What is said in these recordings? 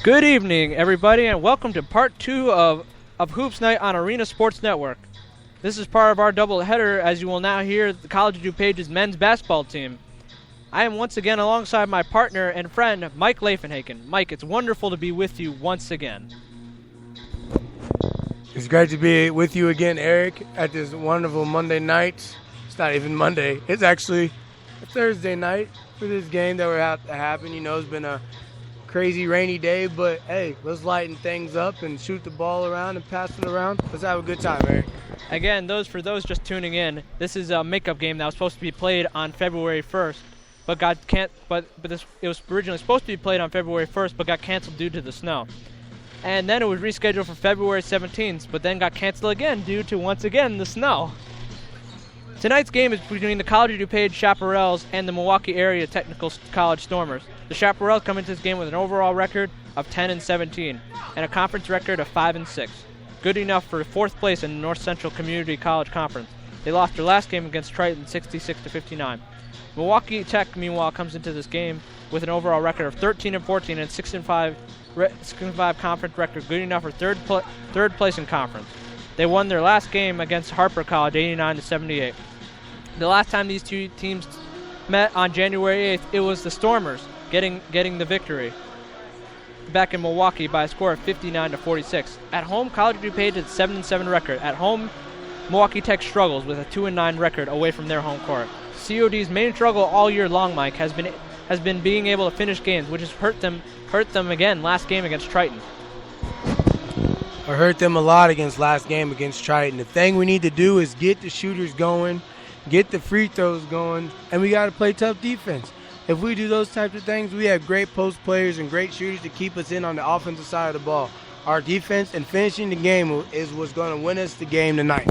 Good evening, everybody, and welcome to part 2 of Hoops Night on Arena Sports Network. This is part of our doubleheader, as you will now hear the College of DuPage's men's basketball team. I am once again alongside my partner and friend, Mike Leifenhagen. Mike, it's wonderful to be with you once again. It's great to be with you again, Eric, at this wonderful Monday night. It's not even Monday. It's actually a Thursday night for this game that we're about to happen. You know, it's been a crazy rainy day, but hey, let's lighten things up and shoot the ball around and pass it around. Let's have a good time, Eric. Again, for those just tuning in, this is a makeup game that was supposed to be played on February 1st, but it was originally supposed to be played on February 1st, but got canceled due to the snow. And then it was rescheduled for February 17th, but then got canceled again due to, once again, the snow. Tonight's game is between the College of DuPage Chaparrals and the Milwaukee Area Technical College Stormers. The Chaparrals come into this game with an overall record of 10-17 and a conference record of 5-6. Good enough for 4th place in the North Central Community College Conference. They lost their last game against Triton 66-59. Milwaukee Tech, meanwhile, comes into this game with an overall record of 13-14 and 6-5 conference record, good enough for third place in conference. They won their last game against Harper College 89-78. The last time these two teams met on January 8th, it was the Stormers getting the victory back in Milwaukee by a score of 59-46. At home, College of DuPage has a 7-7 record. At home, Milwaukee Tech struggles with a 2-9 record away from their home court. COD's main struggle all year long, Mike, has been being able to finish games, which has hurt them again last game against Triton. I hurt them a lot against last game against Triton. The thing we need to do is get the shooters going, get the free throws going, and we got to play tough defense. If we do those types of things, we have great post players and great shooters to keep us in on the offensive side of the ball. Our defense and finishing the game is what's going to win us the game tonight.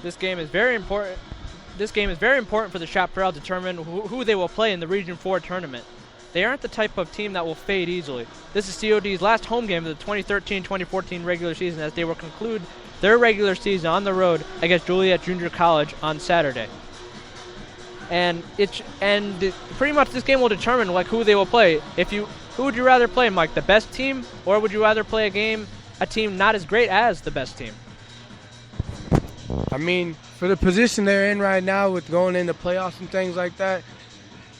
This game is very important. This game is very important for the Chaparral to determine who they will play in the Region 4 tournament. They aren't the type of team that will fade easily. This is COD's last home game of the 2013-2014 regular season, as they will conclude their regular season on the road against Joliet Junior College on Saturday. And pretty much this game will determine who they will play. Who would you rather play, Mike? The best team, or would you rather play a team not as great as the best team? I mean, for the position they're in right now with going into playoffs and things like that,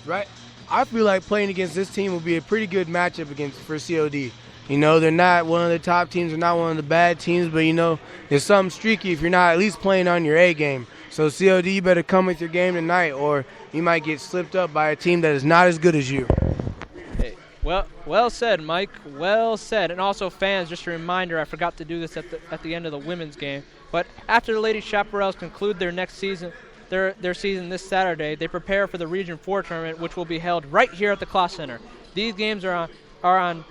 right? I feel like playing against this team will be a pretty good matchup for COD. You know, they're not one of the top teams, they're not one of the bad teams, but, you know, there's something streaky if you're not at least playing on your A game. So COD, you better come with your game tonight, or you might get slipped up by a team that is not as good as you. Hey, well said, Mike. Well said. And also, fans, just a reminder, I forgot to do this at the end of the women's game, but after the Lady Chaparrals conclude their next season, their season this Saturday, they prepare for the Region 4 tournament, which will be held right here at the Kloss Center. These games are on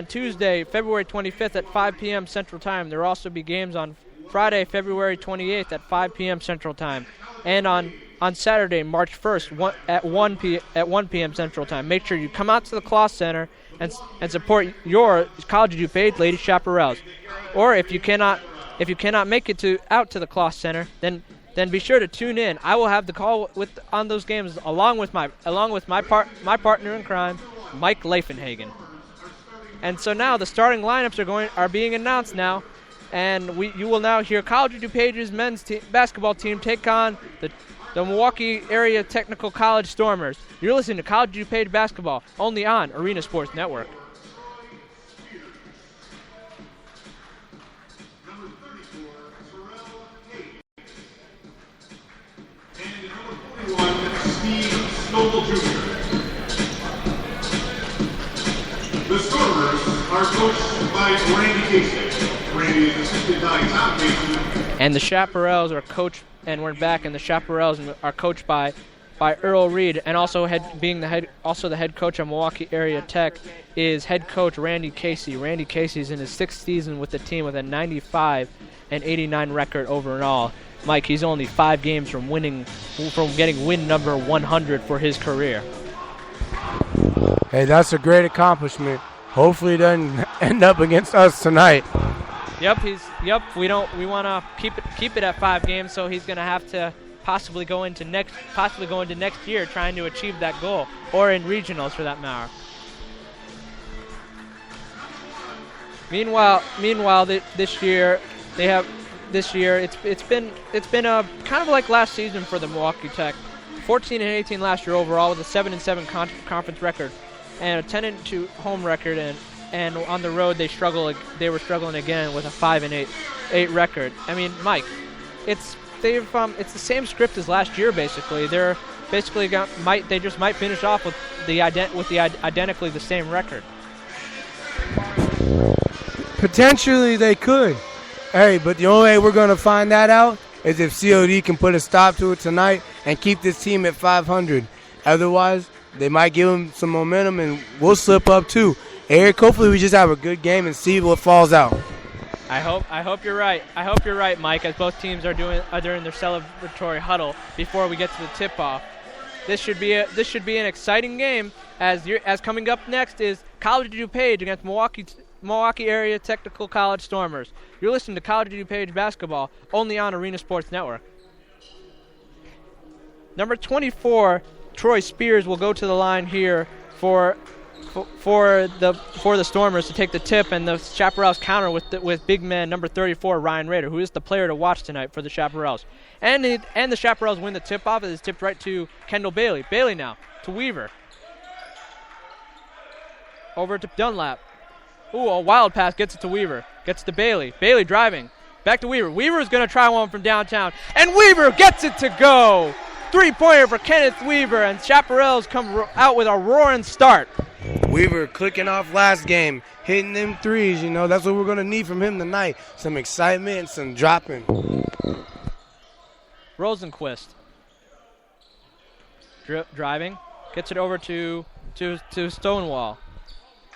Tuesday, February 25th at 5 p.m. Central Time. There will also be games on Friday, February 28th at 5 p.m. Central Time, and on Saturday, March 1st at 1 p.m. Central Time. Make sure you come out to the Kloss Center and support your College of DuPage Lady Chaparrals. Or if you cannot make it out to the Kloss Center, then be sure to tune in. I will have the call on those games along with my partner in crime, Mike Leifenhagen. And so now the starting lineups are being announced now, and you will now hear College of DuPage's men's basketball team take on the Milwaukee Area Technical College Stormers. You're listening to College of DuPage basketball only on Arena Sports Network. The Stormers are coached by Randy Casey. Randy is assisted by Tom Casey. And the Chaparrals are coached, and we're back, and the Chaparrals are coached by Earl Reed, and also the head coach of Milwaukee Area Tech is head coach Randy Casey. Randy Casey is in his 6th season with the team with a 95 and 89 record overall. Mike, he's only 5 games from getting win number 100 for his career. Hey, that's a great accomplishment. Hopefully it doesn't end up against us tonight. Yep. We want to keep it at 5 games, so he's going to have to possibly go into next year trying to achieve that goal, or in regionals for that matter. Meanwhile, this year it's been a kind of like last season for the Milwaukee Tech. 14-18 last year overall with a 7-7 conference record and a 10-2 home record, and on the road they were struggling again with a 5-8 record. I mean, Mike, it's the same script as last year basically. They're basically they just might finish off with the identically the same record. Potentially they could. Hey, but the only way we're going to find that out is if COD can put a stop to it tonight and keep this team at 500. Otherwise, they might give them some momentum and we'll slip up too. Eric, hopefully we just have a good game and see what falls out. I hope you're right. I hope you're right, Mike, as both teams are doing their celebratory huddle before we get to the tip-off. This should be an exciting game as coming up next is College of DuPage against Milwaukee Area Technical College Stormers. You're listening to College of DuPage basketball only on Arena Sports Network. Number 24, Troy Spears, will go to the line here for the Stormers to take the tip, and the Chaparrals counter with big man number 34, Ryan Rader, who is the player to watch tonight for the Chaparrals. And the Chaparrals win the tip-off. It is tipped right to Kendall Bailey. Bailey now to Weaver. Over to Dunlap. Ooh, a wild pass gets it to Weaver. Gets to Bailey. Bailey driving. Back to Weaver. Weaver is going to try one from downtown. And Weaver gets it to go. Three-pointer for Kenneth Weaver. And Chaparrals come out with a roaring start. Weaver clicking off last game. Hitting them threes, That's what we're going to need from him tonight. Some excitement, some dropping. Rosenquist. Driving. Gets it over to Stonewall.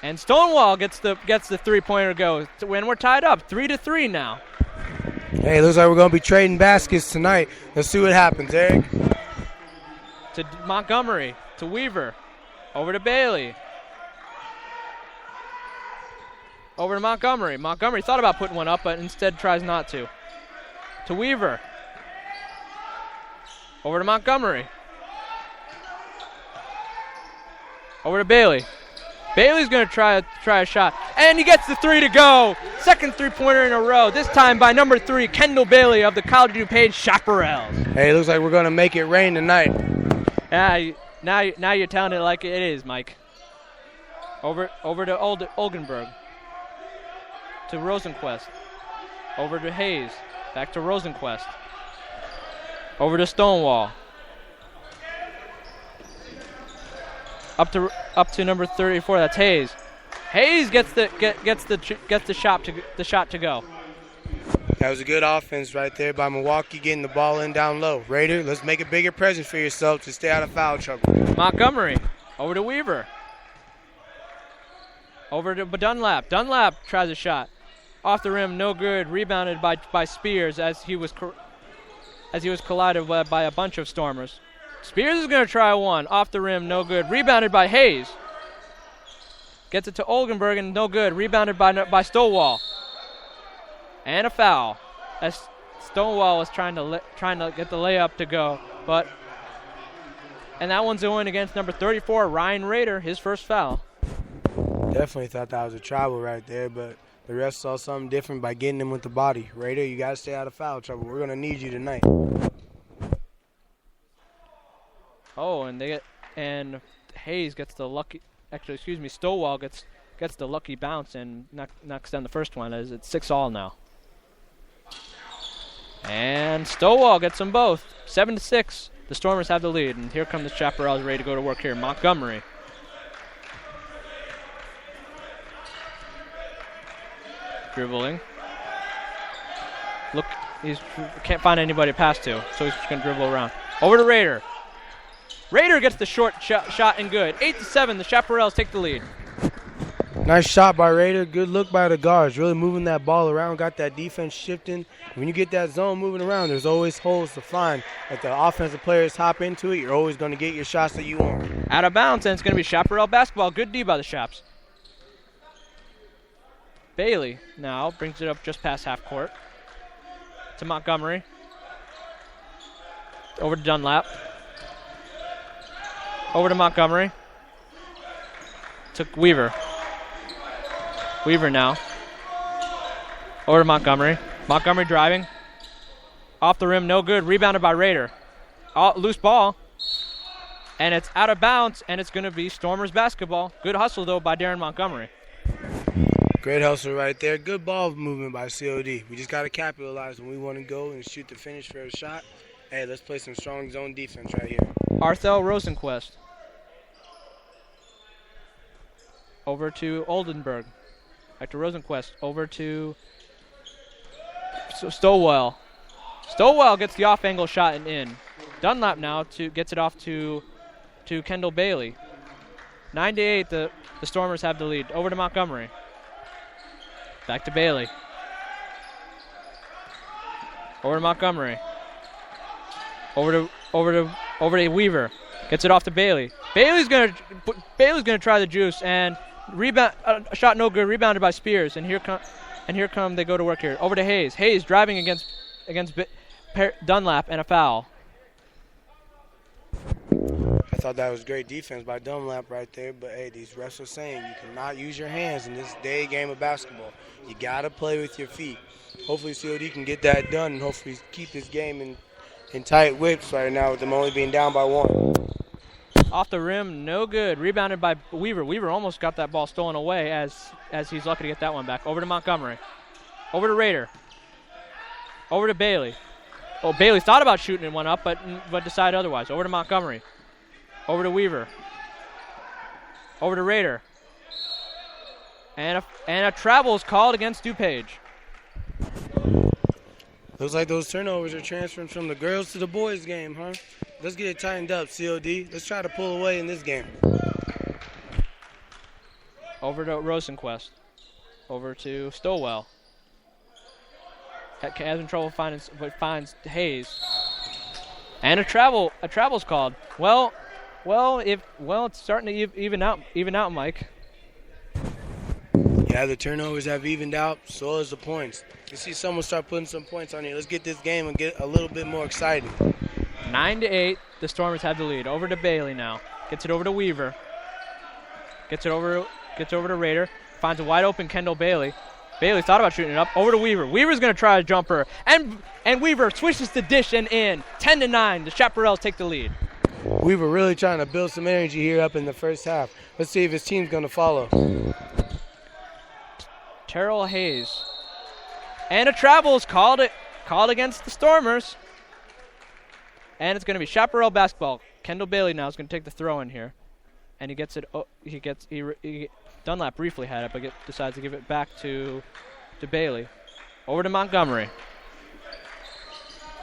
And Stonewall gets the three-pointer go. When we're tied up, 3-3 now. Hey, looks like we're going to be trading baskets tonight. Let's see what happens, Eric. To Montgomery, to Weaver, over to Bailey. Over to Montgomery. Montgomery thought about putting one up, but instead tries not to. To Weaver. Over to Montgomery. Over to Bailey. Bailey's going to try a shot, and he gets the three to go. Second three-pointer in a row, this time by number 3, Kendall Bailey of the College of DuPage Chaparrals. Hey, looks like we're going to make it rain tonight. Yeah, now you're telling it like it is, Mike. Over to Oldenburg. To Rosenquist. Over to Hayes. Back to Rosenquist. Over to Stonewall. Up to number 34. That's Hayes. Hayes gets the shot to go. That was a good offense right there by Milwaukee, getting the ball in down low. Raider, let's make a bigger presence for yourself to stay out of foul trouble. Montgomery over to Weaver. Over to Dunlap. Dunlap tries a shot. Off the rim, no good. Rebounded by Spears as he was collided by a bunch of Stormers. Spears is going to try one. Off the rim, no good. Rebounded by Hayes. Gets it to Oldenburg and no good. Rebounded by Stonewall. And a foul. As Stonewall was trying to get the layup to go, and that one's going against number 34, Ryan Rader, his first foul. Definitely thought that was a travel right there, but the refs saw something different by getting him with the body. Rader, you got to stay out of foul trouble. We're going to need you tonight. Oh, and Hayes gets the lucky. Actually, Stonewall gets the lucky bounce and knocks down the first one as it's 6-all now. And Stonewall gets them both. 7-6. The Stormers have the lead, and here come the Chaparrals ready to go to work here. Montgomery. Dribbling. Look, he can't find anybody to pass to, so he's just going to dribble around. Over to Rader. Rader gets the short shot and good. 8-7, the Chaparrals take the lead. Nice shot by Rader. Good look by the guards. Really moving that ball around. Got that defense shifting. When you get that zone moving around, there's always holes to find. If the offensive players hop into it, you're always going to get your shots that you want. Out of bounds, and it's going to be Chaparral basketball. Good D by the Chaps. Bailey now brings it up just past half court. To Montgomery. Over to Dunlap. Over to Montgomery. To Weaver. Weaver now. Over to Montgomery. Montgomery driving. Off the rim, no good. Rebounded by Raider. Loose ball. And it's out of bounds, and it's going to be Stormers basketball. Good hustle, though, by Darren Montgomery. Great hustle right there. Good ball movement by COD. We just got to capitalize when we want to go and shoot the finish for a shot. Hey, let's play some strong zone defense right here. Arthel Rosenquist. Over to Oldenburg. Back to Rosenquist. Over to Stowell. Stowell gets the off-angle shot and in. Dunlap now gets it off to Kendall Bailey. 9-8, the Stormers have the lead. Over to Montgomery. Back to Bailey. Over to Montgomery. Over to Weaver. Gets it off to Bailey. Bailey's gonna try the juice and rebound. Shot no good. Rebounded by Spears. And here come they go to work here. Over to Hayes. Hayes driving against Dunlap and a foul. I thought that was great defense by Dunlap right there, but hey, these refs are saying you cannot use your hands in this day game of basketball. You got to play with your feet. Hopefully COD can get that done and hopefully keep this game in tight whips right now with them only being down by 1. Off the rim, no good. Rebounded by Weaver. Weaver almost got that ball stolen away as he's lucky to get that one back. Over to Montgomery. Over to Raider. Over to Bailey. Oh, Bailey thought about shooting one up, but decided otherwise. Over to Montgomery. Over to Weaver. Over to Raider. And a travel is called against DuPage. Looks like those turnovers are transferring from the girls to the boys game, huh? Let's get it tightened up, COD. Let's try to pull away in this game. Over to Rosenquist. Over to Stowell. Having trouble finds Hayes. And a travel's called. Well, it's starting to even out, Mike. Yeah, the turnovers have evened out. So is the points. You see someone start putting some points on here. Let's get this game and get a little bit more exciting. 9-8, the Stormers have the lead. Over to Bailey now. Gets it over to Weaver. Gets over to Raider. Finds a wide open Kendall Bailey. Bailey thought about shooting it up. Over to Weaver. Weaver's going to try a jumper. And Weaver switches the dish and in. 10-9. The Chaparrals take the lead. Weaver really trying to build some energy here up in the first half. Let's see if his team's going to follow. Terrell Hayes. And a travel is called against the Stormers. And it's going to be Chaparral basketball. Kendall Bailey now is going to take the throw in here. And he gets it. Dunlap briefly had it, but decides to give it back to Bailey. Over to Montgomery.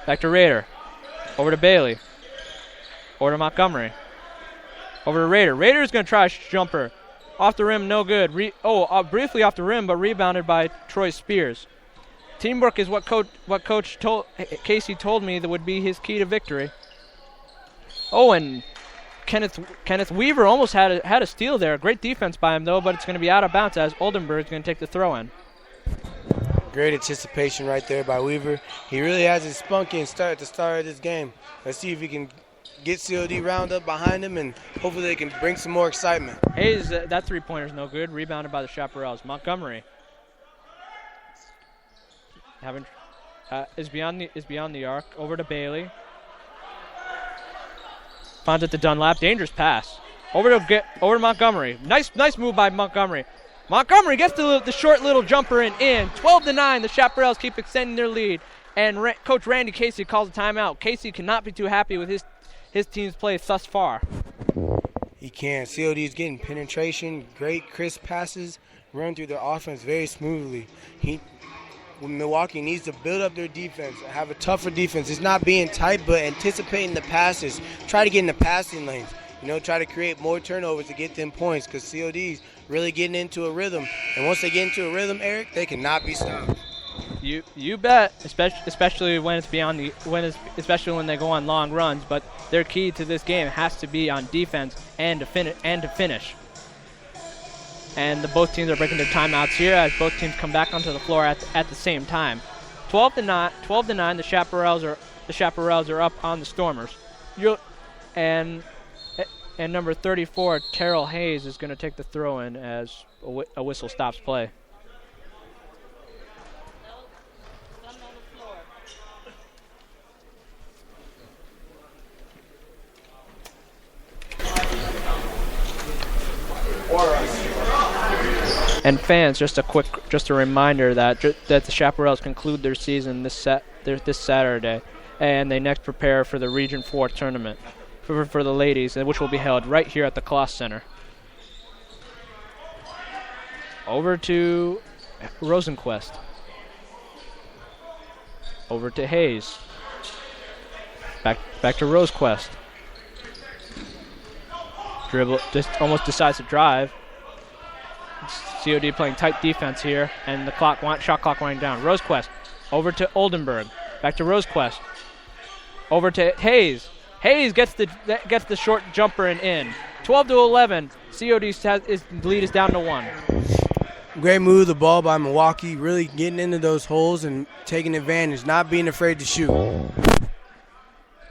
Back to Raider. Over to Bailey. Over to Montgomery. Over to Raider. Raider is going to try a jumper. Off the rim, no good. Briefly off the rim, but rebounded by Troy Spears. Teamwork is what Coach Casey told me that would be his key to victory. Oh, and Kenneth Weaver almost had a steal there. Great defense by him, though, but it's going to be out of bounds as Oldenburg is going to take the throw-in. Great anticipation right there by Weaver. He really has his spunky and start at the start of this game. Let's see if he can get COD round up behind him, and hopefully they can bring some more excitement. Hayes, that three-pointer's no good. Rebounded by the Chaparrals. Montgomery is beyond the arc. Over to Bailey. Finds it to Dunlap. Dangerous pass. Over to Montgomery. Nice move by Montgomery. Montgomery gets the short little jumper in. 12-9. The Chaparrals keep extending their lead. And Coach Randy Casey calls a timeout. Casey cannot be too happy with his team's play thus far. He can't. COD is getting penetration, great crisp passes, run through their offense very smoothly. Milwaukee needs to build up their defense, have a tougher defense. It's not being tight, but anticipating the passes. Try to get in the passing lanes. Try to create more turnovers to get them points because COD's really getting into a rhythm. And once they get into a rhythm, Eric, they cannot be stopped. You bet, especially when especially when they go on long runs. But their key to this game has to be on defense and to finish. And both teams are breaking their timeouts here as both teams come back onto the floor at the same time. 12-9. The Chaparrals are up on the Stormers. And number 34, Terrell Hayes, is going to take the throw in as a whistle stops play. And fans, just a reminder that the Chaparrals conclude their season this Saturday, and they next prepare for the Region 4 tournament for the ladies, which will be held right here at the Kloss Center. Over to Rosenquist. Over to Hayes. Back to Rosequest. Dribble, just almost decides to drive. COD playing tight defense here, and the shot clock winding down. Rosequest over to Oldenburg. Back to Rosequest. Over to Hayes. Hayes gets the short jumper and in. 12-11. COD's lead is down to 1. Great move, the ball by Milwaukee, really getting into those holes and taking advantage, not being afraid to shoot.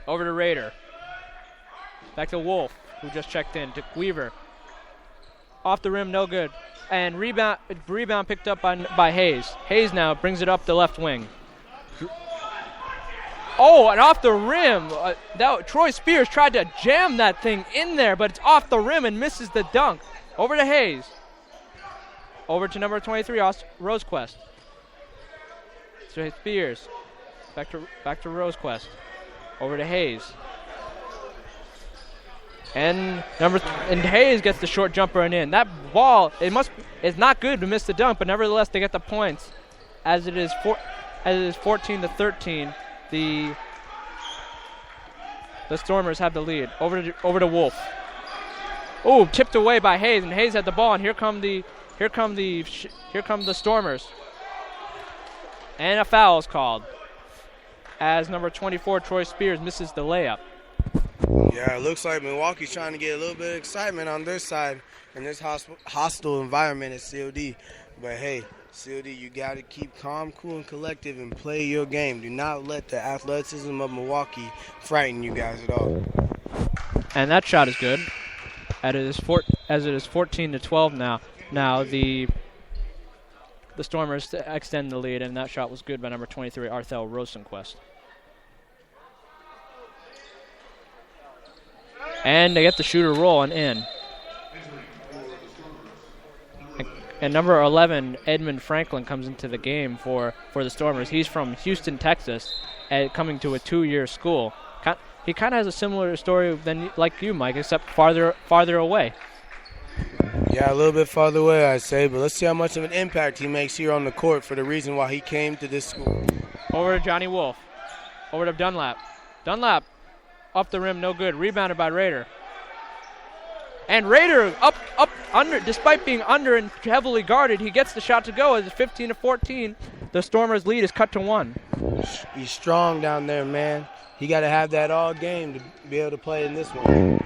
Over to Raider. Back to Wolf, who just checked in. To Weaver. Off the rim, no good. And rebound picked up by Hayes. Hayes now brings it up the left wing. Oh, and off the rim. Troy Spears tried to jam that thing in there, but it's off the rim and misses the dunk. Over to Hayes. Over to number 23, Rosequest. So Spears. Back to Rosequest. Over to Hayes. And Hayes gets the short jumper and in. That ball, it's not good to miss the dunk, but nevertheless they get the points. As it is 14-13, the Stormers have the lead. Over to Wolf. Oh, tipped away by Hayes, and Hayes had the ball, and here come the Stormers. And a foul is called as number 24, Troy Spears, misses the layup. Yeah, it looks like Milwaukee's trying to get a little bit of excitement on their side in this hostile environment at COD. But, hey, COD, you got to keep calm, cool, and collective and play your game. Do not let the athleticism of Milwaukee frighten you guys at all. And that shot is good. As it is 14-12 now. Now the Stormers extend the lead, and that shot was good by number 23, Arthel Rosenquist. And they get the shooter roll and in. And number 11, Edmund Franklin, comes into the game for the Stormers. He's from Houston, Texas, coming to a 2-year school. He kind of has a similar story like you, Mike, except farther away. Yeah, a little bit farther away, I'd say, but let's see how much of an impact he makes here on the court for the reason why he came to this school. Over to Johnny Wolf. Over to Dunlap. Dunlap, up the rim, no good. Rebounded by Raider. And Raider up under, despite being under and heavily guarded, he gets the shot to go. As it's 15-14, the Stormers' lead is cut to 1. He's strong down there, man. He got to have that all game to be able to play in this one.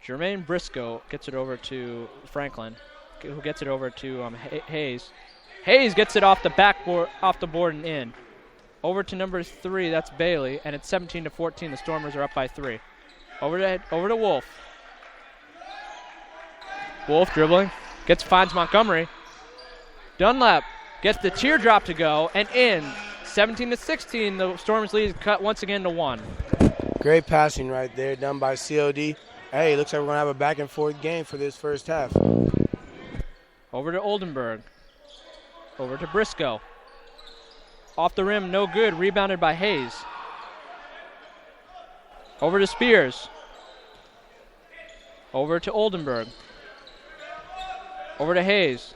Jermaine Briscoe gets it over to Franklin, who gets it over to Hayes. Hayes gets it off the board and in. Over to number 3, that's Bailey, and it's 17-14. The Stormers are up by 3. Over to Wolf. Wolf dribbling, finds Montgomery. Dunlap gets the teardrop to go and in. 17-16. The Stormers' lead is cut once again to 1. Great passing right there, done by COD. Hey, looks like we're going to have a back-and-forth game for this first half. Over to Oldenburg. Over to Briscoe. Off the rim, no good. Rebounded by Hayes. Over to Spears. Over to Oldenburg. Over to Hayes.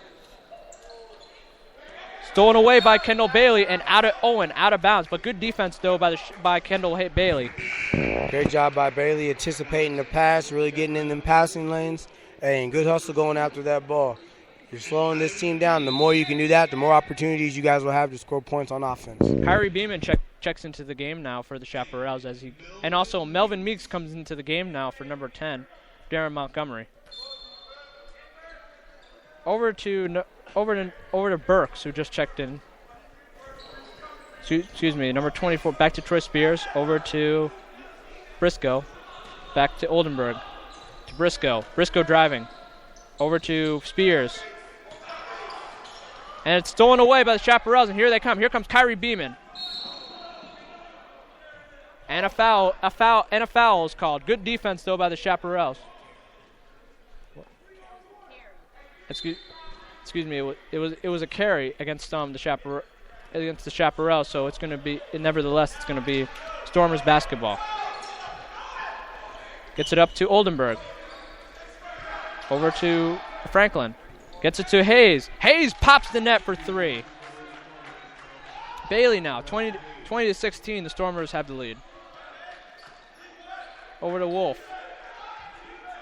Stolen away by Kendall Bailey and out of bounds. But good defense, though, by Kendall Bailey. Great job by Bailey anticipating the pass, really getting in them passing lanes. Hey, and good hustle going after that ball. You're slowing this team down. The more you can do that, the more opportunities you guys will have to score points on offense. Kyrie Beeman checks into the game now for the Chaparrals and also Melvin Meeks comes into the game now for number 10, Darren Montgomery. Over to Burks, who just checked in. Excuse me, number 24, back to Troy Spears. Over to Briscoe. Back to Oldenburg. To Briscoe. Briscoe driving. Over to Spears. And it's stolen away by the Chaparrals, and here they come. Here comes Kyrie Beeman. And a foul is called. Good defense, though, by the Chaparrals. excuse me, it was a carry against the Chaparral, so it's going to be, nevertheless, it's going to be Stormers basketball. Gets it up to Oldenburg. Over to Franklin. Gets it to Hayes. Hayes pops the net for 3. Bailey now, 20 to 16, the Stormers have the lead. Over to Wolf.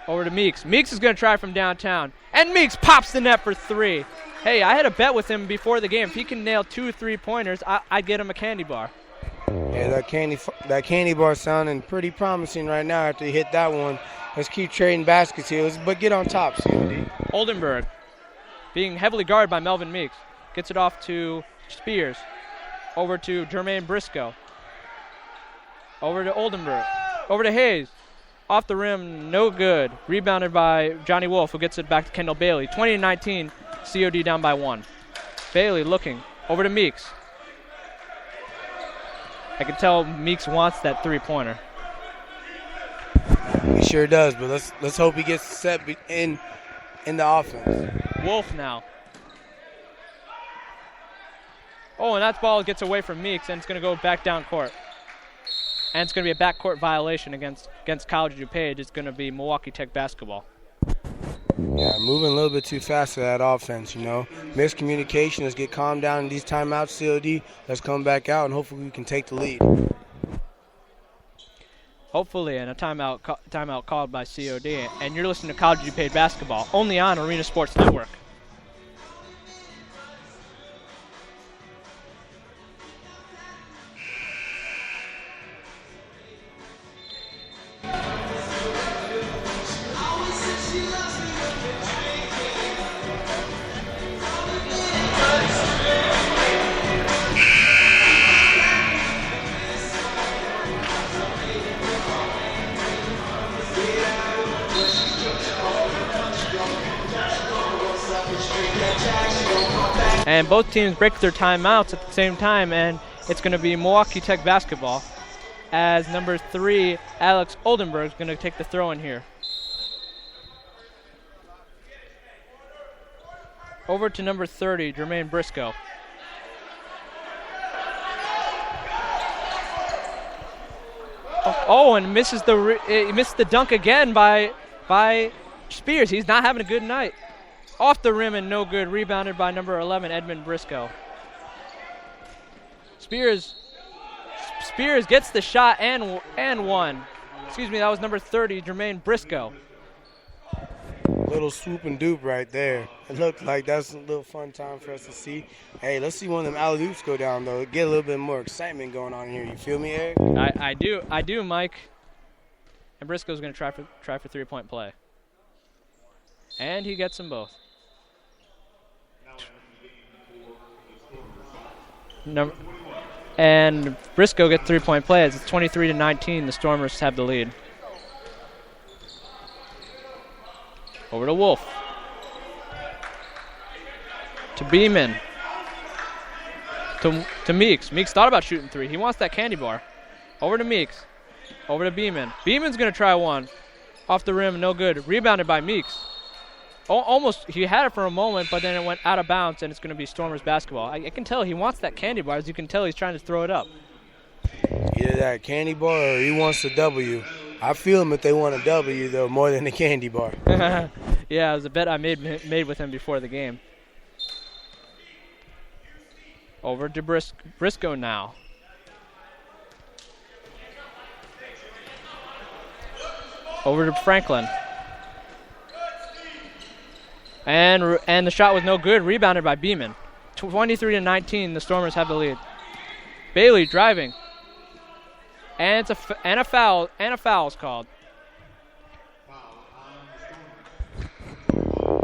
Over to Meeks. Meeks is going to try from downtown. And Meeks pops the net for 3. Hey, I had a bet with him before the game. If he can nail 2 3-pointers, I'd get him a candy bar. Yeah, that candy bar sounding pretty promising right now after he hit that one. Let's keep trading baskets here, but get on top, COD. Oldenburg being heavily guarded by Melvin Meeks. Gets it off to Spears. Over to Jermaine Briscoe. Over to Oldenburg. Over to Hayes. Off the rim, no good. Rebounded by Johnny Wolf, who gets it back to Kendall Bailey. 20-19, COD down by 1. Bailey looking. Over to Meeks. I can tell Meeks wants that 3-pointer. He sure does, but let's hope he gets set in the offense. Wolf now. Oh, and that ball gets away from Meeks, and it's going to go back down court. And it's going to be a backcourt violation against College DuPage. It's going to be Milwaukee Tech basketball. Yeah, moving a little bit too fast for that offense, you know. Miscommunication. Let's get calmed down in these timeouts, COD. Let's come back out, and hopefully we can take the lead. Hopefully, and a timeout called by COD. And you're listening to College DuPage basketball, only on Arena Sports Network. And both teams break their timeouts at the same time, and it's going to be Milwaukee Tech basketball as number 3, Alex Oldenburg, is going to take the throw in here. Over to number 30, Jermaine Briscoe. Oh, and misses missed the dunk again by Spears. He's not having a good night. Off the rim and no good. Rebounded by number 11, Edmund Briscoe. Spears gets the shot and one. Excuse me, that was number 30, Jermaine Briscoe. Little swoop and dupe right there. It looked like that's a little fun time for us to see. Hey, let's see one of them alley-oops go down, though. Get a little bit more excitement going on here. You feel me, Eric? I do, Mike. And Briscoe's going to try for three-point play. And he gets them both. And Briscoe gets three-point play. It's 23-19. The Stormers have the lead. Over to Wolf. To Beeman. To Meeks. Meeks thought about shooting three. He wants that candy bar. Over to Meeks. Over to Beeman. Beeman's going to try one. Off the rim, no good. Rebounded by Meeks. Almost, he had it for a moment, but then it went out of bounds, and it's going to be Stormers basketball. I can tell he wants that candy bar. As you can tell, he's trying to throw it up. Either that candy bar or he wants a W. I feel him if they want a W, though, more than a candy bar. Yeah, it was a bet I made with him before the game. Over to Briscoe now. Over to Franklin. And the shot was no good. Rebounded by Beeman. 23-19. The Stormers have the lead. Bailey driving. And a foul is called.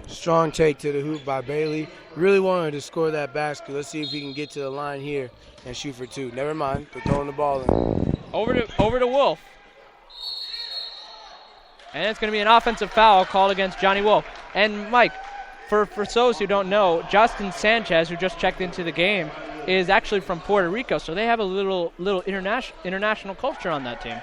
Strong take to the hoop by Bailey. Really wanted to score that basket. Let's see if he can get to the line here and shoot for two. Never mind. They're throwing the ball in. Over to Wolf. And it's going to be an offensive foul called against Johnny Wolf. And Mike, for those who don't know, Justin Sanchez, who just checked into the game, is actually from Puerto Rico, so they have a little international culture on that team.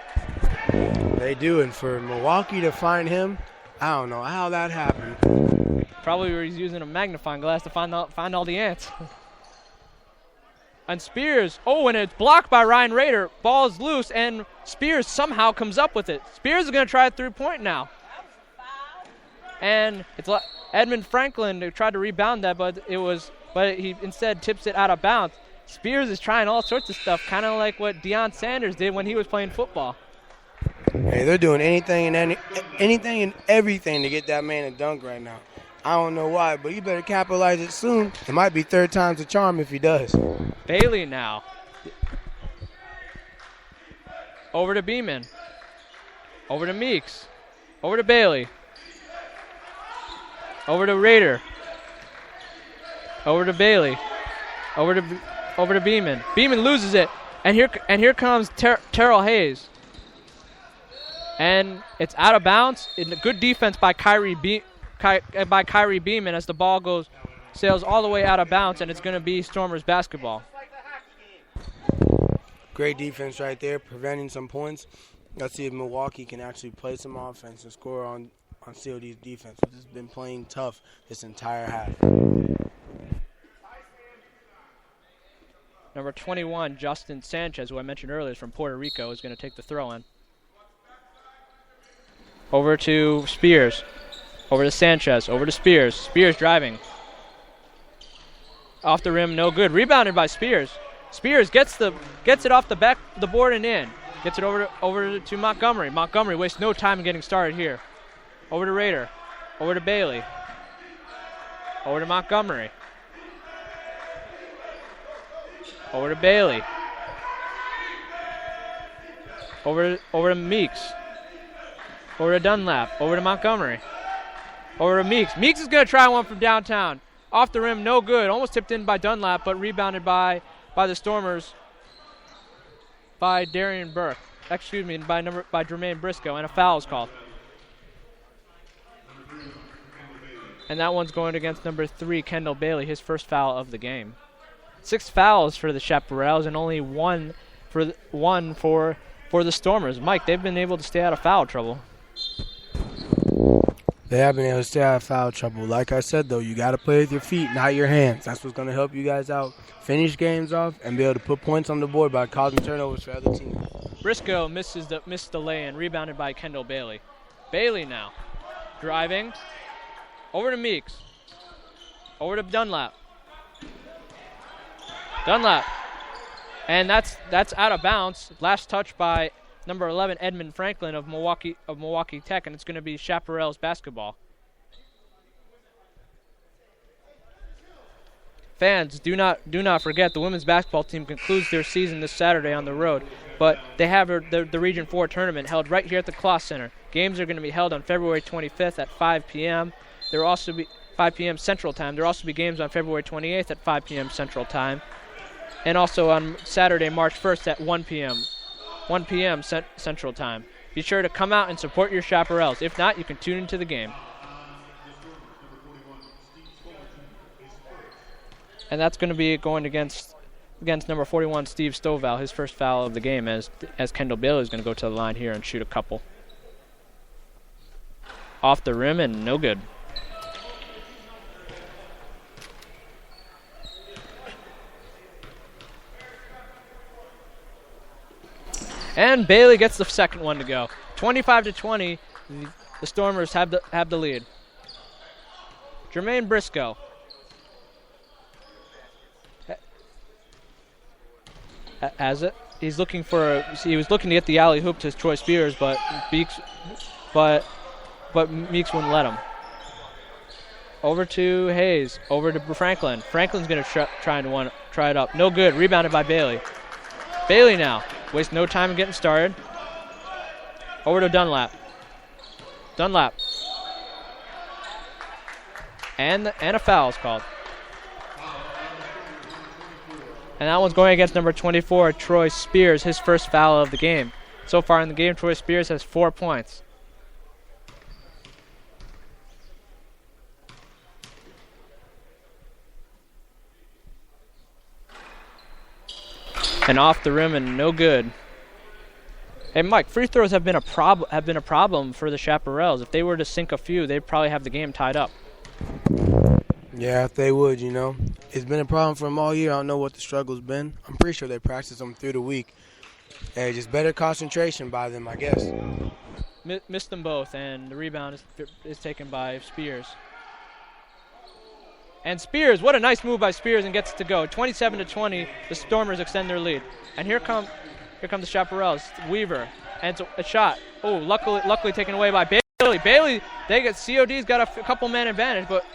They do, and for Milwaukee to find him, I don't know how that happened. Probably where he's using a magnifying glass to find all the ants. And Spears, and it's blocked by Ryan Rader. Ball is loose, and Spears somehow comes up with it. Spears is going to try a 3-point now. And it's Edmund Franklin who tried to rebound that, but he instead tips it out of bounds. Spears is trying all sorts of stuff, kind of like what Deion Sanders did when he was playing football. Hey, they're doing anything and everything to get that man a dunk right now. I don't know why, but you better capitalize it soon. It might be third time's a charm if he does. Bailey now. Over to Beeman. Over to Meeks. Over to Bailey. Over to Rader. Over to Bailey. Over to Beeman. Beeman loses it, and here comes Terrell Hayes. And it's out of bounds. Good defense by Kyrie Beeman as the ball sails all the way out of bounds, and it's going to be Stormers basketball. Great defense right there, preventing some points. Let's see if Milwaukee can actually play some offense and score on COD's defense, which has been playing tough this entire half. Number 21, Justin Sanchez, who I mentioned earlier is from Puerto Rico, is going to take the throw-in. Over to Spears. Over to Sanchez. Over to Spears. Spears driving. Off the rim, no good. Rebounded by Spears. Spears gets it off the board and in. Gets it over to Montgomery. Montgomery wastes no time in getting started here. Over to Rader. Over to Bailey. Over to Montgomery. Over to Bailey. Over to Meeks. Over to Dunlap. Over to Montgomery. Over to Meeks. Meeks is going to try one from downtown. Off the rim, no good. Almost tipped in by Dunlap, but rebounded by the Stormers by Darian Burke. Excuse me, by Jermaine Briscoe, and a foul is called. And that one's going against number 3, Kendall Bailey, his first foul of the game. 6 fouls for the Chaparrals and only one for the Stormers. Mike, they've been able to stay out of foul trouble. They have been able to stay out of foul trouble. Like I said, though, you got to play with your feet, not your hands. That's what's going to help you guys out. Finish games off and be able to put points on the board by causing turnovers for other teams. Briscoe missed the lay-in, rebounded by Kendall Bailey. Bailey now driving. Over to Meeks. Over to Dunlap. And that's out of bounds. Last touch by number 11, Edmund Franklin of Milwaukee Tech, and it's going to be Chaparral's basketball. Fans, do not forget the women's basketball team concludes their season this Saturday on the road, but they have the Region 4 tournament held right here at the Kloss Center. Games are going to be held on February 25th at 5 p.m. There will also be 5 p.m. Central Time. There will also be games on February 28th at 5 p.m. Central Time, and also on Saturday, March 1st at 1 p.m. Central Time. Be sure to come out and support your Chaparrals. If not, you can tune into the game. And that's going to be going against number 41, Steve Stovall, his first foul of the game, as Kendall Bailey is going to go to the line here and shoot a couple. Off the rim and no good. And Bailey gets the second one to go. 25-20, the Stormers have the lead. Jermaine Briscoe. Has it? He was looking to get the alley hoop to Troy Spears, but Meeks wouldn't let him. Over to Hayes. Over to Franklin. Franklin's going to try it up. No good. Rebounded by Bailey. Bailey now. Waste no time in getting started. Over to Dunlap. And a foul is called. And that one's going against number 24, Troy Spears, his first foul of the game. So far in the game, Troy Spears has 4 points. And off the rim and no good. Hey, Mike, free throws have been a problem for the Chaparrals. If they were to sink a few, they'd probably have the game tied up. Yeah, if they would, you know. It's been a problem for them all year. I don't know what the struggle's been. I'm pretty sure they practice them through the week. Hey, just better concentration by them, I guess. Missed them both, and the rebound is taken by Spears. And Spears, what a nice move by Spears, and gets it to go. 27-20, the Stormers extend their lead. And here come the Chaparrals. Weaver, and it's a shot. Oh, luckily taken away by Bailey. Bailey, COD's got a couple man advantage, but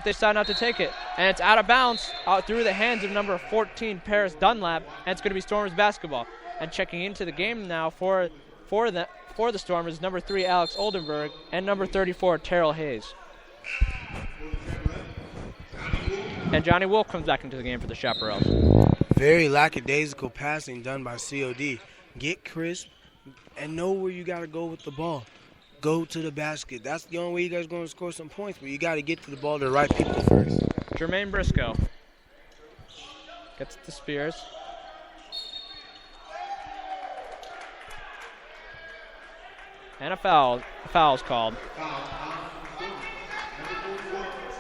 they decide not to take it. And it's out of bounds through the hands of number 14, Paris Dunlap, and it's going to be Stormers basketball. And checking into the game now for the Stormers, number 3, Alex Oldenburg, and number 34, Terrell Hayes. And Johnny Wolf comes back into the game for the Chaparrals. Very lackadaisical passing done by COD. Get crisp and know where you got to go with the ball. Go to the basket. That's the only way you guys are going to score some points, but you got to get to the ball to the right people first. Jermaine Briscoe gets to Spears. And a foul's called.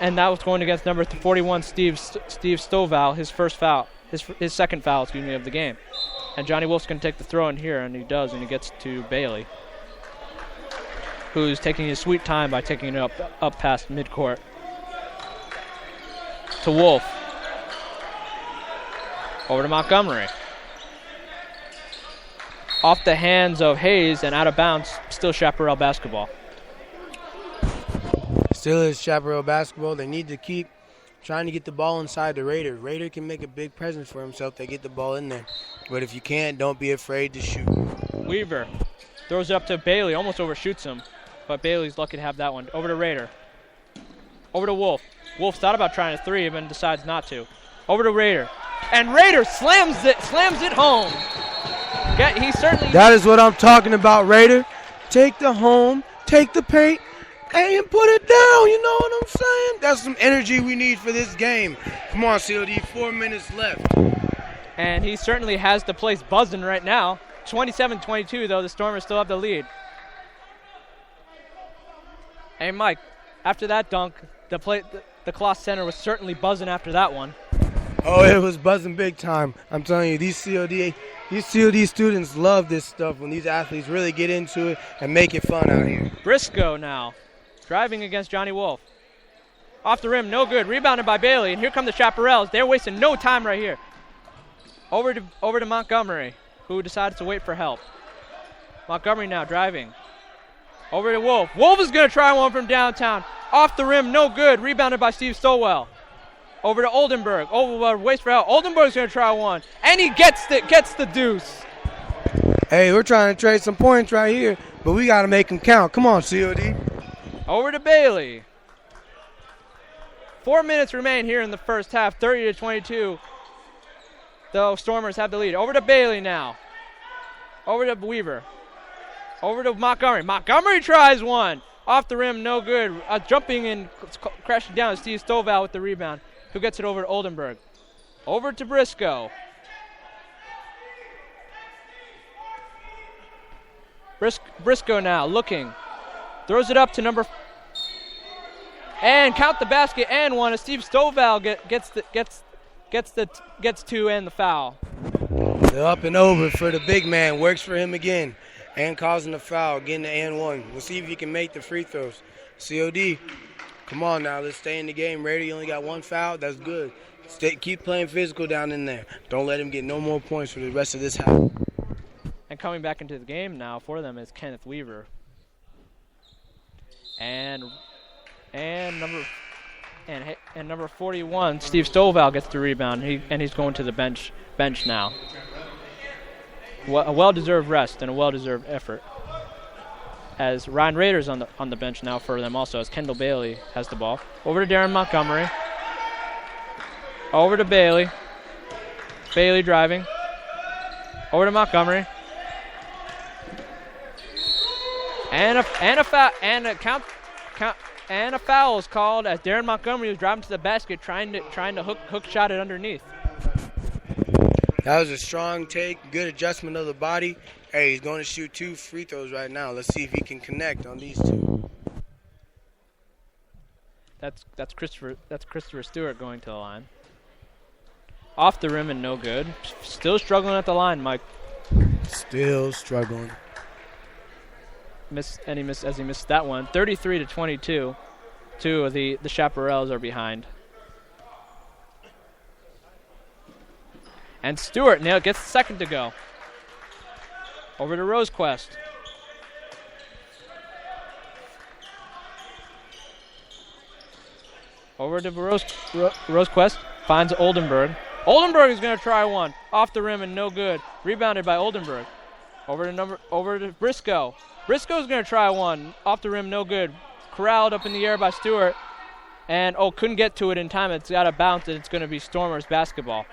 And that was going against number 41, Steve Stovall, his first foul, his second foul, of the game. And Johnny Wolf's going to take the throw in here, and he does, and he gets to Bailey, who's taking his sweet time by taking it up past midcourt. To Wolf. Over to Montgomery. Off the hands of Hayes and out of bounds, still Chaparral basketball. Still is Chaparral basketball. They need to keep trying to get the ball inside the Raider. Raider can make a big presence for himself. They get the ball in there. But if you can't, don't be afraid to shoot. Weaver throws it up to Bailey, almost overshoots him. But Bailey's lucky to have that one. Over to Raider. Over to Wolf. Wolf thought about trying a three, but decides not to. Over to Raider. And Raider slams it home. That is what I'm talking about, Raider. Take the home, take the paint, and put it down. You know what I'm saying? That's some energy we need for this game. Come on, COD, 4 minutes left. And he certainly has the place buzzing right now. 27-22, though, the Stormers still have the lead. Hey, Mike, after that dunk, the Closs Center was certainly buzzing after that one. Oh, it was buzzing big time. I'm telling you, these COD students love this stuff when these athletes really get into it and make it fun out here. Briscoe now, driving against Johnny Wolf. Off the rim, no good. Rebounded by Bailey, and here come the Chaparrals. They're wasting no time right here. Over to Montgomery, who decides to wait for help. Montgomery now driving. Over to Wolf. Wolf is going to try one from downtown. Off the rim, no good. Rebounded by Steve Stowell. Over to Oldenburg. Waits for help. Oldenburg's going to try one. And he gets the deuce. Hey, we're trying to trade some points right here, but we got to make them count. Come on, COD. Over to Bailey. 4 minutes remain here in the first half. 30-22. The Stormers have the lead. Over to Bailey now. Over to Weaver. Over to Montgomery. Montgomery tries one. Off the rim, no good. Jumping and crashing down. Steve Stovall with the rebound, who gets it over to Oldenburg. Over to Briscoe. Briscoe now looking. Throws it up to number. And count the basket and one as Steve Stovall gets two and the foul. The up and over for the big man. Works for him again. And causing the foul, getting the and one. We'll see if he can make the free throws. COD, come on now, let's stay in the game. Raider, you only got one foul. That's good. Keep playing physical down in there. Don't let him get no more points for the rest of this half. And coming back into the game now for them is Kenneth Weaver. And number 41, Steve Stovall gets the rebound. He's going to the bench now. A well-deserved rest and a well-deserved effort. As Ryan Rader's on the bench now for them also, as Kendall Bailey has the ball. Over to Darren Montgomery. Over to Bailey. Bailey driving. Over to Montgomery. And a foul is called as Darren Montgomery was driving to the basket, trying to hook shot it underneath. That was a strong take, good adjustment of the body. Hey, he's going to shoot 2 free throws right now. Let's see if he can connect on these 2. That's Christopher Stewart going to the line. Off the rim and no good. Still struggling at the line, Mike. Still struggling. He missed that one. 33-22. 2 of the Chaparrals are behind. And Stewart now gets the second to go. Over to Rosequest. Over to Rosequest. Finds Oldenburg. Oldenburg is going to try one. Off the rim and no good. Rebounded by Oldenburg. Over to Briscoe. Briscoe's going to try one. Off the rim, no good. Corralled up in the air by Stewart. And, couldn't get to it in time. It's got to bounce, and it's going to be Stormers basketball.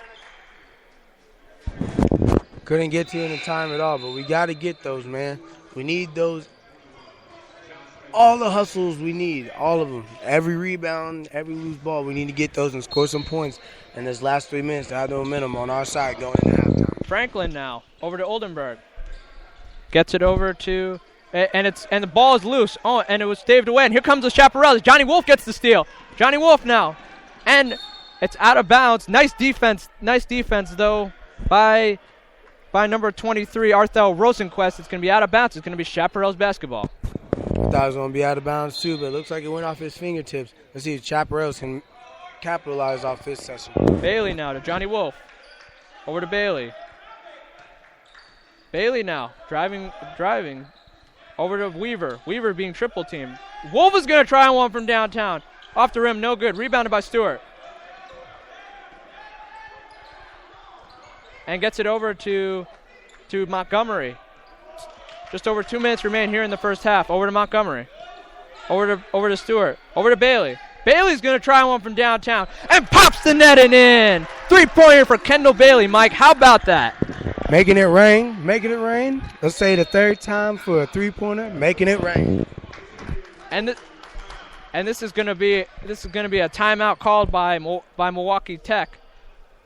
Couldn't get to it in time at all, but we got to get those, man. We need those. All the hustles we need, all of them. Every rebound, every loose ball, we need to get those and score some points in this last 3 minutes to have the momentum on our side going into halftime. Franklin now, over to Oldenburg. Gets it over to, and the ball is loose. Oh, and it was staved away, and here comes the Chaparrals. Johnny Wolf gets the steal. Johnny Wolf now, and it's out of bounds. Nice defense though by number 23, Arthel Rosenquist. It's going to be out of bounds. It's going to be Chaparrals basketball. I thought it was going to be out of bounds too, but it looks like it went off his fingertips. Let's see if Chaparrals can capitalize off this session. Bailey now to Johnny Wolf. Over to Bailey. Bailey now, driving. Over to Weaver. Weaver being triple teamed. Wolf is going to try one from downtown. Off the rim, no good. Rebounded by Stewart. And gets it over to Montgomery. Just over 2 minutes remain here in the first half. Over to Montgomery. Over to Stewart. Over to Bailey. Bailey's going to try one from downtown and pops the net and in. 3-pointer for Kendall Bailey, Mike. How about that? Making it rain. Let's say the third time for a 3-pointer. Making it rain. And this is going to be a timeout called by Milwaukee Tech.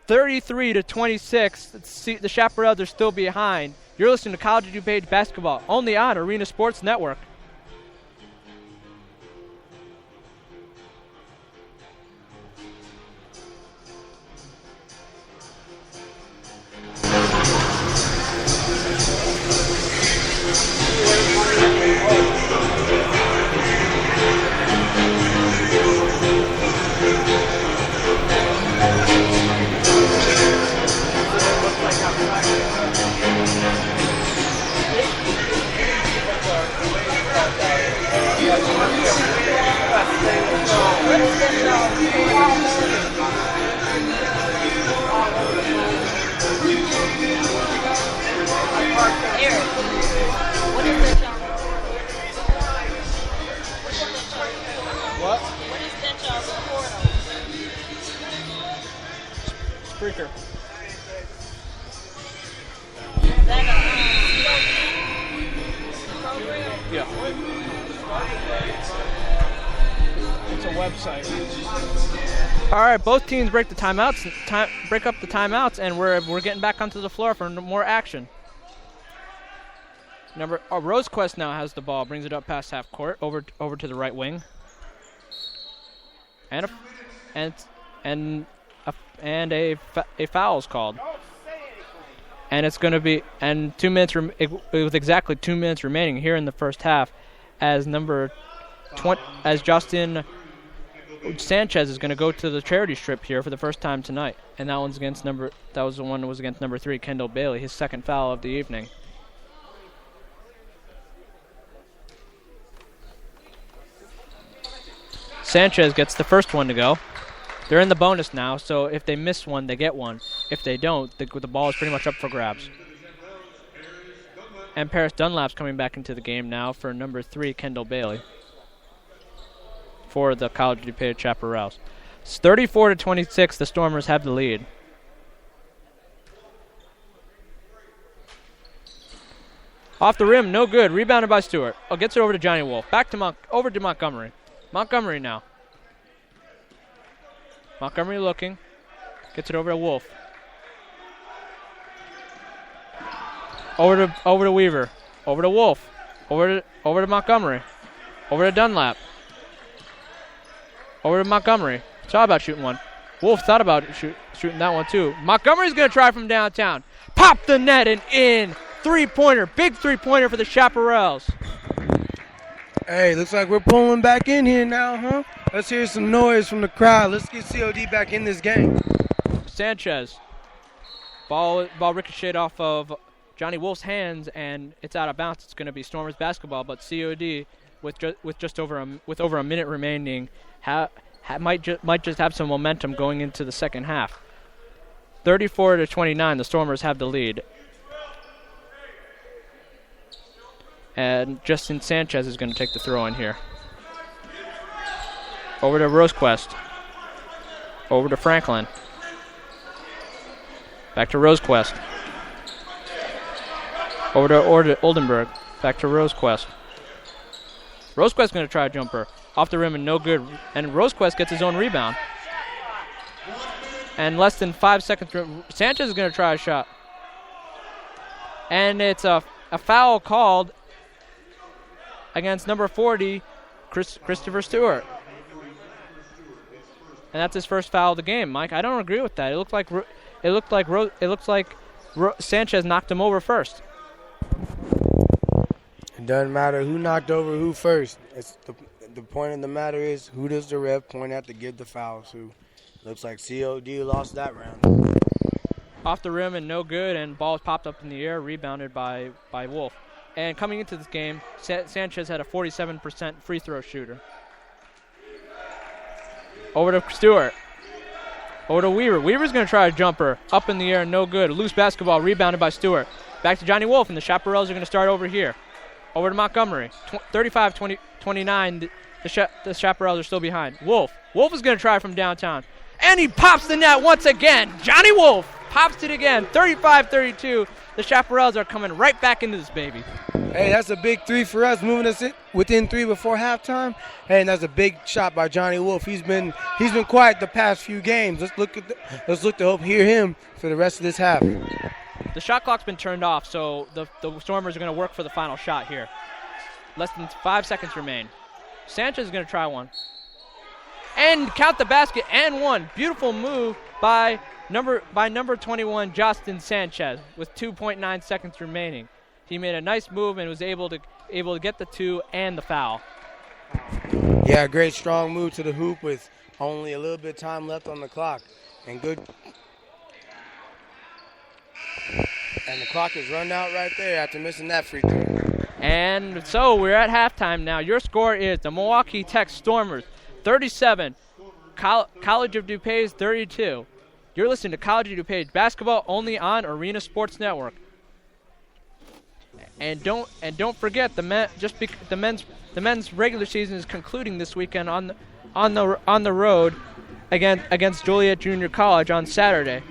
33-26. The Chaparrals are still behind. You're listening to College of DuPage basketball only on Arena Sports Network. Spreaker. Yeah. It's a website. All right, both teams break the timeouts. Break up the timeouts, and we're getting back onto the floor for more action. Rosequest now has the ball, brings it up past half court, over to the right wing, and a foul is called. And it's going to be 2 minutes with exactly 2 minutes remaining here in the first half, as Justin Sanchez is going to go to the charity strip here for the first time tonight, and that was against number 3, Kendall Bailey, his second foul of the evening. Sanchez gets the first one to go. They're in the bonus now, so if they miss one, they get one. If they don't, the ball is pretty much up for grabs. And Paris Dunlap's coming back into the game now for number 3, Kendall Bailey, for the College of DuPage Chaparrals. It's 34-26. The Stormers have the lead. Off the rim, no good. Rebounded by Stewart. Gets it over to Johnny Wolf. Back to over to Montgomery. Montgomery now. Montgomery looking. Gets it over to Wolf. Over to Weaver. Over to Wolf. Over to Montgomery. Over to Dunlap. Over to Montgomery. Thought about shooting one. Wolf thought about shooting that one too. Montgomery's going to try from downtown. Pop the net and in. Three-pointer. Big three-pointer for the Chaparrals. Hey, looks like we're pulling back in here now, huh? Let's hear some noise from the crowd. Let's get COD back in this game. Sanchez. Ball ricocheted off of Johnny Wolf's hands, and it's out of bounds. It's going to be Stormers basketball, but COD with over a minute remaining might just have some momentum going into the second half. 34-29, the Stormers have the lead. And Justin Sanchez is going to take the throw in here. Over to Rosequest. Over to Franklin. Back to Rosequest. Over to Oldenburg. Back to Rosequest. Rosequest going to try a jumper. Off the rim and no good. And Rosequest gets his own rebound. And less than 5 seconds. Sanchez is going to try a shot. And it's a foul called against number 40, Christopher Stewart. And that's his first foul of the game, Mike. I don't agree with that. It looks like Sanchez knocked him over first. It doesn't matter who knocked over who first. It's the point of the matter is, who does the ref point at to give the foul to? Looks like COD lost that round. Off the rim and no good, and ball popped up in the air, rebounded by Wolf. And coming into this game, Sanchez had a 47% free throw shooter. Over to Stewart. Over to Weaver. Weaver's going to try a jumper. Up in the air, no good. Loose basketball, rebounded by Stewart. Back to Johnny Wolf, and the Chaparrals are going to start over here. Over to Montgomery. 35-29, the Chaparrals are still behind. Wolf is going to try from downtown. And he pops the net once again. Johnny Wolf pops it again. 35-32. The Chaparrals are coming right back into this baby. Hey, that's a big three for us, moving us within three before halftime. Hey, and that's a big shot by Johnny Wolf. He's been quiet the past few games. Let's look to hear him for the rest of this half. The shot clock's been turned off, so the Stormers are going to work for the final shot here. Less than 5 seconds remain. Sanchez is going to try one. And count the basket and one. Beautiful move by number 21, Justin Sanchez, with 2.9 seconds remaining. He made a nice move and was able to get the two and the foul. Yeah, great strong move to the hoop with only a little bit of time left on the clock. And good. And the clock is run out right there after missing that free throw. And so we're at halftime now. Your score is the Milwaukee Tech Stormers 37, College of DuPage 32. You're listening to College of DuPage basketball only on Arena Sports Network. And don't forget the men's regular season is concluding this weekend on the road against Joliet Junior College on Saturday.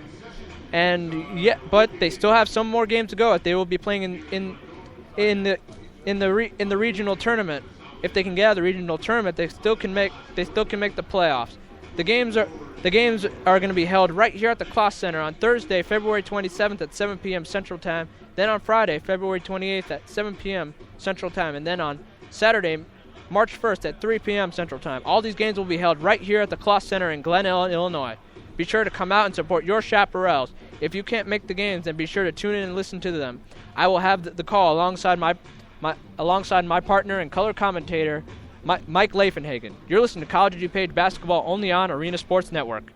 But they still have some more games to go. They will be playing in the regional tournament. If they can get out of the regional tournament, they still can make the playoffs. The games are going to be held right here at the Kloss Center on Thursday, February 27th at 7 p.m. Central Time. Then on Friday, February 28th at 7 p.m. Central Time. And then on Saturday, March 1st at 3 p.m. Central Time. All these games will be held right here at the Kloss Center in Glen Ellen, Illinois. Be sure to come out and support your Chaparrals. If you can't make the games, then be sure to tune in and listen to them. I will have the call alongside my partner and color commentator, Mike Leifenhagen. You're listening to College of DuPage basketball only on Arena Sports Network.